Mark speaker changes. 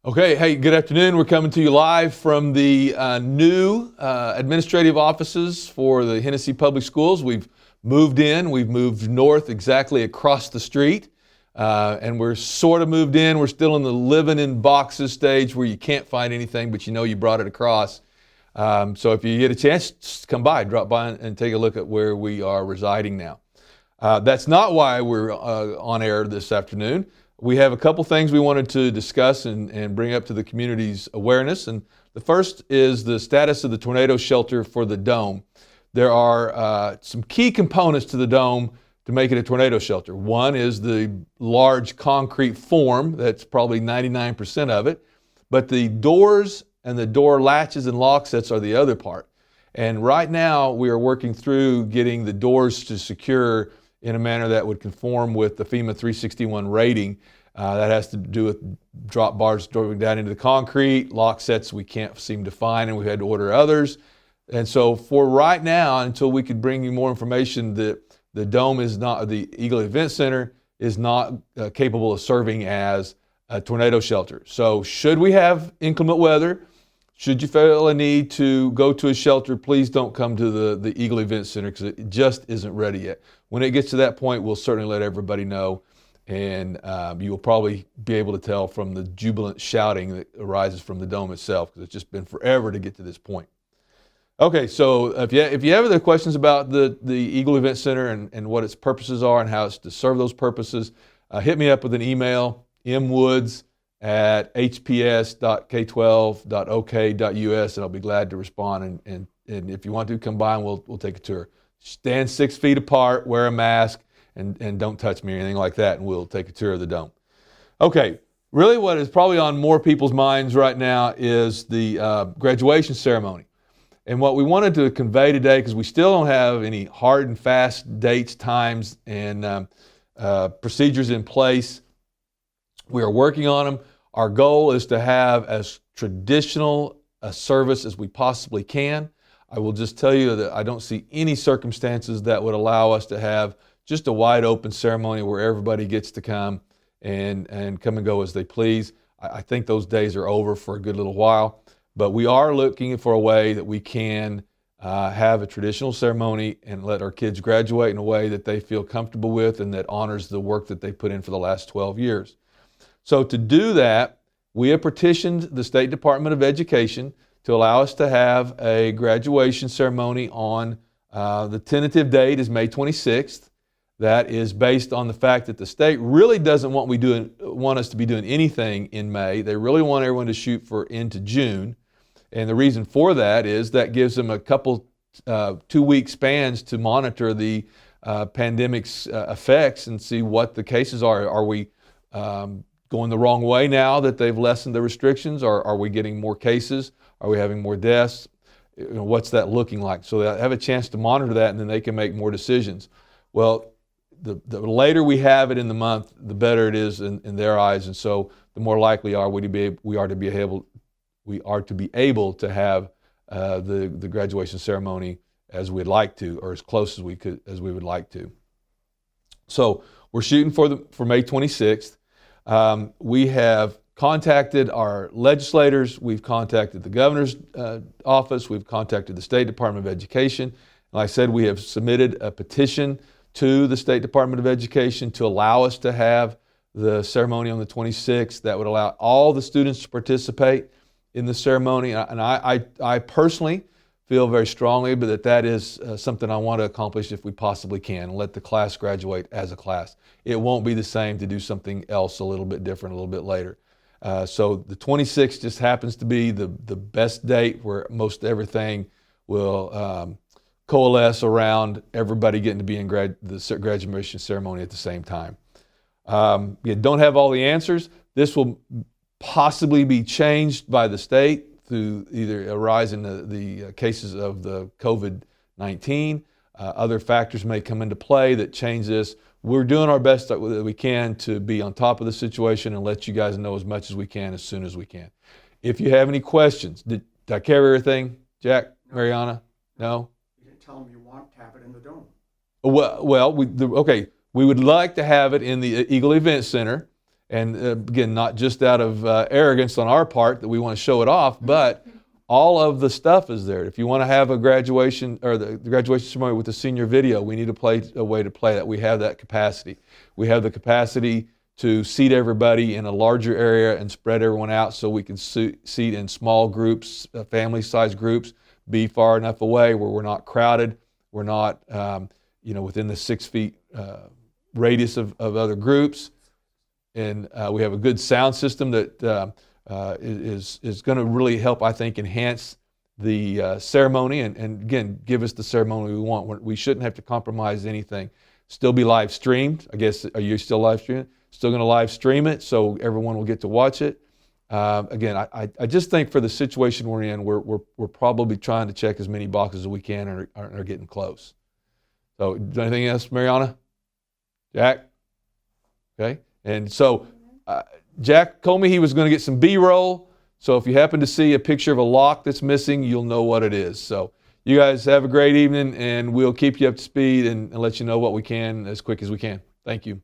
Speaker 1: Okay, hey, good afternoon. We're coming to you live from the new administrative offices for the Hennessey Public Schools. We've moved in, we've moved north exactly across the street, and we're sort of moved in. We're still in the living in boxes stage where you can't find anything, but you know you brought it across. So if you get a chance, just come by, drop by and take a look at where we are residing now. That's not why we're on air this afternoon. We have a couple things we wanted to discuss and bring up to the community's awareness. And the first is the status of the tornado shelter for the dome. There are some key components to the dome to make it a tornado shelter. One is the large concrete form, that's probably 99% of it, but the doors and the door latches and lock sets are the other part. And right now we are working through getting the doors to secure in a manner that would conform with the FEMA 361 rating. That has to do with drop bars going down into the concrete, lock sets we can't seem to find, and we had to order others. And so for right now, until we could bring you more information, that the dome is not, the Eagle Event Center is not capable of serving as a tornado shelter. So should we have inclement weather, should you feel a need to go to a shelter, please don't come to the Eagle Event Center because it just isn't ready yet. When it gets to that point, we'll certainly let everybody know, and you will probably be able to tell from the jubilant shouting that arises from the dome itself, because it's just been forever to get to this point. Okay, so if you have other questions about the Eagle Event Center and what its purposes are and how it's to serve those purposes, hit me up with an email, mwoods@hps.k12.ok.us, and I'll be glad to respond. And if you want to, come by and we'll take a tour. Stand 6 feet apart, wear a mask, and don't touch me or anything like that, and we'll take a tour of the dome. Okay, really what is probably on more people's minds right now is the graduation ceremony. And what we wanted to convey today, because we still don't have any hard and fast dates, times, and procedures in place, we are working on them. Our goal is to have as traditional a service as we possibly can. I will just tell you that I don't see any circumstances that would allow us to have just a wide open ceremony where everybody gets to come and come and go as they please. I think those days are over for a good little while, but we are looking for a way that we can have a traditional ceremony and let our kids graduate in a way that they feel comfortable with and that honors the work that they put in for the last 12 years. So to do that, we have petitioned the State Department of Education to allow us to have a graduation ceremony on the tentative date is May 26th. That is based on the fact that the state really doesn't want us to be doing anything in May. They really want everyone to shoot for into June. And the reason for that is that gives them a couple 2-week spans to monitor the pandemic's effects and see what the cases are. Are we going the wrong way now that they've lessened the restrictions? Or are we getting more cases? Are we having more deaths? What's that looking like? So they have a chance to monitor that, and then they can make more decisions. Well, the later we have it in the month, the better it is in their eyes, and so the more likely we are to be able to have the graduation ceremony as we'd like to, or as close as we would like to. So we're shooting for May 26th. We have contacted our legislators, we've contacted the governor's office, we've contacted the State Department of Education. Like I said, we have submitted a petition to the State Department of Education to allow us to have the ceremony on the 26th. That would allow all the students to participate in the ceremony. And I personally feel very strongly that is something I want to accomplish if we possibly can, and let the class graduate as a class. It won't be the same to do something else a little bit different a little bit later. So the 26th just happens to be the best date where most everything will coalesce around everybody getting to be in the graduation ceremony at the same time. You don't have all the answers. This will possibly be changed by the state through either a rise in the cases of the COVID-19. Other factors may come into play that change this. We're doing our best that we can to be on top of the situation and let you guys know as much as we can as soon as we can. If you have any questions, did I cover everything? Jack, no. Mariana? No?
Speaker 2: You didn't tell them you want to have it in the dome.
Speaker 1: Well, we would like to have it in the Eagle Event Center, And again, not just out of arrogance on our part that we want to show it off, but all of the stuff is there. If you want to have a graduation or the graduation ceremony with a senior video, we need a way to play that. We have that capacity. We have the capacity to seat everybody in a larger area and spread everyone out so we can seat in small groups, family-sized groups, be far enough away where we're not crowded, we're not within the 6 feet radius of other groups. And we have a good sound system that is going to really help, I think, enhance the ceremony and again, give us the ceremony we want. We shouldn't have to compromise anything. Still be live streamed. I guess, are you still live streaming? Still going to live stream it so everyone will get to watch it. Again, I just think for the situation we're in, we're probably trying to check as many boxes as we can and are getting close. So, anything else, Mariana? Jack? Okay. And so, Jack told me he was going to get some B-roll. So if you happen to see a picture of a lock that's missing, you'll know what it is. So you guys have a great evening, and we'll keep you up to speed and let you know what we can as quick as we can. Thank you.